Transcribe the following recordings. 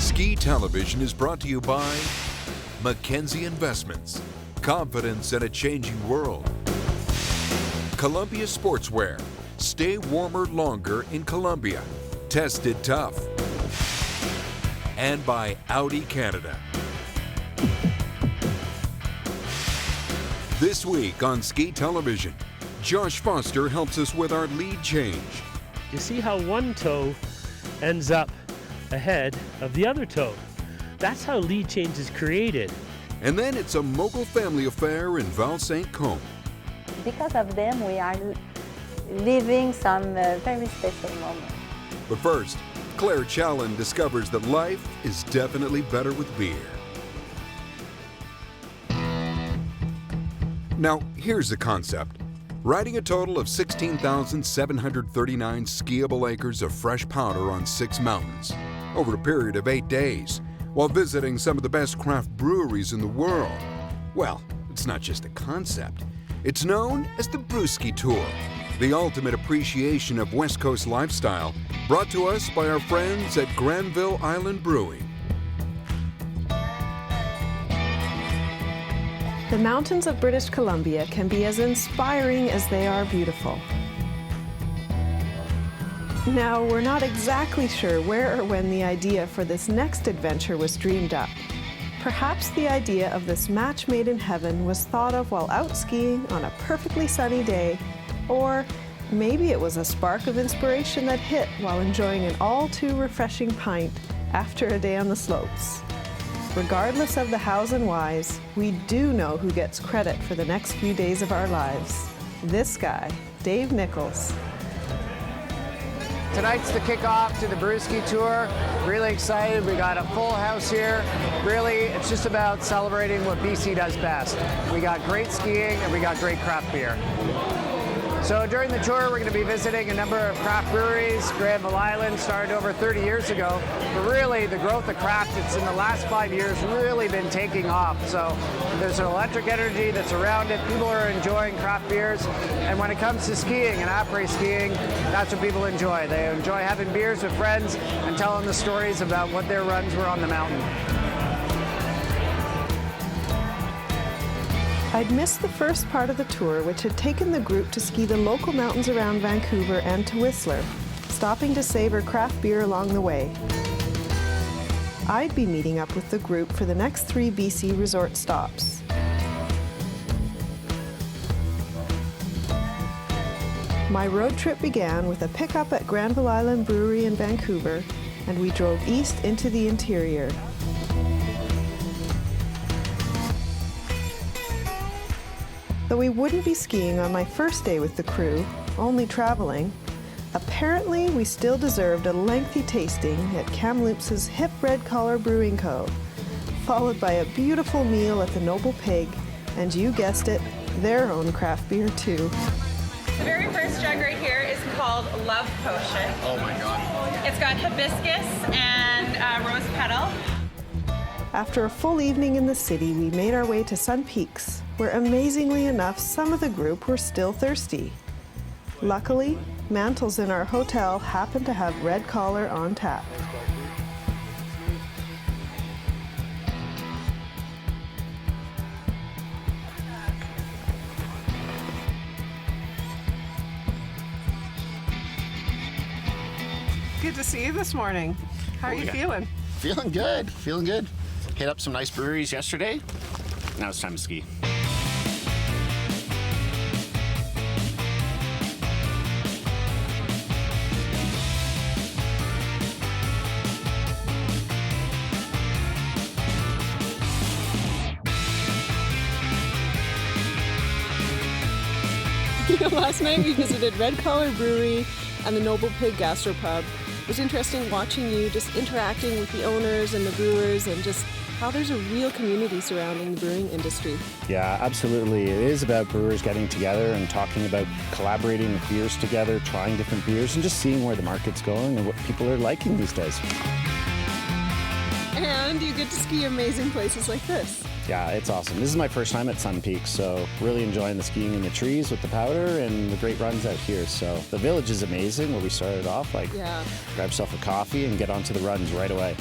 Ski Television is brought to you by Mackenzie Investments. Confidence in a changing world. Columbia Sportswear. Stay warmer longer in Columbia. Tested tough. And by Audi Canada. This week on Ski Television, Josh Foster helps us with our lead change. You see how one toe ends up ahead of the other toe. That's how lead change is created. And then it's a mogul family affair in Val St. Côme. Because of them, we are living some very special moments. But first, Claire Challen discovers that life is definitely better with beer. Now, here's the concept. Riding a total of 16,739 skiable acres of fresh powder on 6 mountains over a period of 8 days, while visiting some of the best craft breweries in the world. Well, it's not just a concept. It's known as the Brewski Tour, the ultimate appreciation of West Coast lifestyle, brought to us by our friends at Granville Island Brewing. The mountains of British Columbia can be as inspiring as they are beautiful. Now, we're not exactly sure where or when the idea for this next adventure was dreamed up. Perhaps the idea of this match made in heaven was thought of while out skiing on a perfectly sunny day, or maybe it was a spark of inspiration that hit while enjoying an all-too-refreshing pint after a day on the slopes. Regardless of the hows and whys, we do know who gets credit for the next few days of our lives. This guy, Dave Nichols. Tonight's the kickoff to the Brewski Tour. Really excited. We got a full house here. Really, it's just about celebrating what BC does best. We got great skiing and we got great craft beer. So during the tour, we're going to be visiting a number of craft breweries. Granville Island started over 30 years ago, but really the growth of craft, it's in the last 5 years really been taking off. So there's an electric energy that's around it. People are enjoying craft beers, and when it comes to skiing and après skiing, that's what people enjoy. They enjoy having beers with friends and telling the stories about what their runs were on the mountain. I'd missed the first part of the tour, which had taken the group to ski the local mountains around Vancouver and to Whistler, stopping to savor craft beer along the way. I'd be meeting up with the group for the next 3 BC resort stops. My road trip began with a pickup at Granville Island Brewery in Vancouver, and we drove east into the interior. Though we wouldn't be skiing on my first day with the crew, only traveling, apparently we still deserved a lengthy tasting at Kamloops' hip Red Collar Brewing Co., followed by a beautiful meal at the Noble Pig, and you guessed it, their own craft beer too. The very first jug right here is called Love Potion. Oh my God. It's got hibiscus and rose petal. After a full evening in the city, we made our way to Sun Peaks, where amazingly enough, some of the group were still thirsty. Luckily, Mantles in our hotel happened to have Red Collar on tap. Good to see you this morning. How are you feeling? Feeling good, feeling good. Hit up some nice breweries yesterday. Now it's time to ski. Last night we visited Red Collar Brewery and the Noble Pig Gastropub. It was interesting watching you just interacting with the owners and the brewers and just how there's a real community surrounding the brewing industry. Yeah, absolutely. It is about brewers getting together and talking about collaborating with beers together, trying different beers, and just seeing where the market's going and what people are liking these days. And you get to ski amazing places like this. Yeah, it's awesome. This is my first time at Sun Peaks, so really enjoying the skiing in the trees with the powder and the great runs out here. So the village is amazing where we started off. Grab yourself a coffee and get onto the runs right away.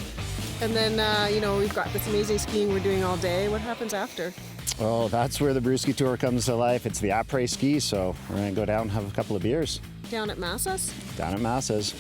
And then, you know, we've got this amazing skiing we're doing all day. What happens after? Oh, that's where the Brewski Tour comes to life. It's the après ski, so we're going to go down and have a couple of beers Down at Massa's? down at Massa's.